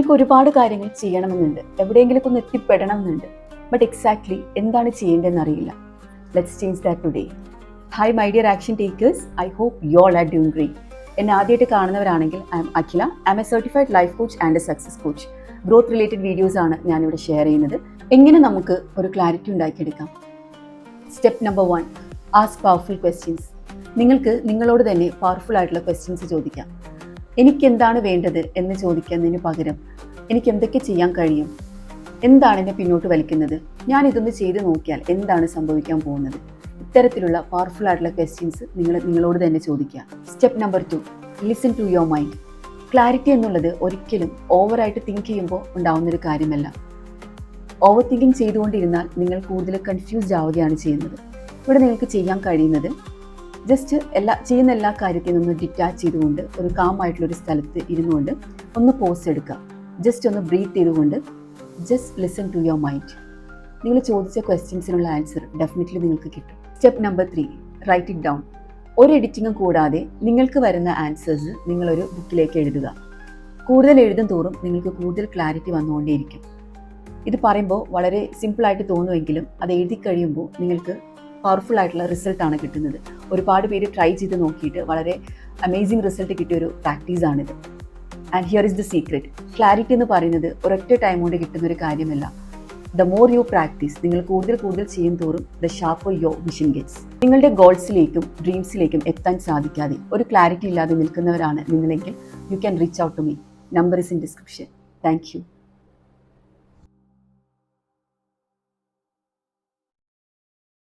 നിങ്ങൾക്ക് ഒരുപാട് കാര്യങ്ങൾ ചെയ്യണമെന്നുണ്ട്, എവിടെയെങ്കിലും ഒന്ന് എത്തിപ്പെടണം എന്നുണ്ട്. ബട്ട് എക്സാക്ട്ലി എന്താണ് ചെയ്യേണ്ടതെന്ന് അറിയില്ല. Let's change that today. Hi my dear action takers, I hope you all are doing great. എന്നെ ആദ്യമായിട്ട് കാണുന്നവരാണെങ്കിൽ I'm Akhila. I'm a certified life coach and a success coach. Growth related videos ആണ് ഞാനിവിടെ share ചെയ്യുന്നത്. എങ്ങനെ നമുക്ക് ഒരു clarity ഉണ്ടാക്കിയെടുക്കാം. Step number 1, ask powerful questions. നിങ്ങൾക്ക് നിങ്ങളോട് തന്നെ പവർഫുൾ ആയിട്ടുള്ള ക്വസ്റ്റ്യൻസ് ചോദിക്കാം. എനിക്ക് എന്താണ് വേണ്ടത് എന്ന് ചോദിക്കുന്നതിന് പകരം എനിക്ക് എന്തൊക്കെ ചെയ്യാൻ കഴിയും, എന്താണ് എന്നെ പിന്നോട്ട് വലിക്കുന്നത്, ഞാൻ ഇതൊന്ന് ചെയ്ത് നോക്കിയാൽ എന്താണ് സംഭവിക്കാൻ പോകുന്നത്, ഇത്തരത്തിലുള്ള പവർഫുൾ ആയിട്ടുള്ള ക്വസ്റ്റ്യൻസ് നിങ്ങളോട് തന്നെ ചോദിക്കുക. Step number 2, listen to your mind. Clarity എന്നുള്ളത് ഒരിക്കലും ഓവറായിട്ട് തിങ്ക് ചെയ്യുമ്പോൾ ഉണ്ടാവുന്നൊരു കാര്യമല്ല. ഓവർ തിങ്കിങ് ചെയ്തുകൊണ്ടിരുന്നാൽ നിങ്ങൾ കൂടുതൽ കൺഫ്യൂസ്ഡ് ആവുകയാണ് ചെയ്യുന്നത്. ഇവിടെ നിങ്ങൾക്ക് ചെയ്യാൻ കഴിയുന്നത് ജസ്റ്റ് ചെയ്യുന്ന എല്ലാ കാര്യത്തിൽ നിന്നും ഡിറ്റാച്ച് ചെയ്തുകൊണ്ട് ഒരു കാമായിട്ടുള്ളൊരു സ്ഥലത്ത് ഇരുന്നുകൊണ്ട് ഒന്ന് പോസ് എടുക്കുക. ജസ്റ്റ് ഒന്ന് ബ്രീത്ത് ചെയ്തുകൊണ്ട് just listen to your mind. നിങ്ങൾ ചോദിച്ച ക്വസ്റ്റ്യൻസിനുള്ള ആൻസർ ഡെഫിനറ്റ്ലി നിങ്ങൾക്ക് കിട്ടും. Step number 3, write it down. ഒരു എഡിറ്റിങ്ങും കൂടാതെ നിങ്ങൾക്ക് വരുന്ന ആൻസേഴ്സ് നിങ്ങളൊരു ബുക്കിലേക്ക് എഴുതുക. കൂടുതൽ എഴുതും തോറും നിങ്ങൾക്ക് കൂടുതൽ ക്ലാരിറ്റി വന്നുകൊണ്ടേയിരിക്കും. ഇത് പറയുമ്പോൾ വളരെ സിമ്പിളായിട്ട് തോന്നുമെങ്കിലും അത് എഴുതി കഴിയുമ്പോൾ നിങ്ങൾക്ക് പവർഫുൾ ആയിട്ടുള്ള റിസൾട്ടാണ് കിട്ടുന്നത്. ഒരുപാട് പേര് ട്രൈ ചെയ്ത് നോക്കിയിട്ട് വളരെ അമേസിങ് റിസൾട്ട് കിട്ടിയൊരു പ്രാക്ടീസാണിത്. And here is the secret. Clarity എന്ന് പറയുന്നത് ഒരൊറ്റ ടൈം കൊണ്ട് കിട്ടുന്നൊരു കാര്യമല്ല. ദ മോർ യു പ്രാക്ടീസ്, നിങ്ങൾ കൂടുതൽ ചെയ്യും തോറും the sharper your vision gets. നിങ്ങളുടെ ഗോൾസിലേക്കും ഡ്രീംസിലേക്കും എത്താൻ സാധിക്കാതെ ഒരു ക്ലാരിറ്റി ഇല്ലാതെ നിൽക്കുന്നവരാണ് നിങ്ങളെങ്കിൽ you can reach out to me. Number is in description. Thank U.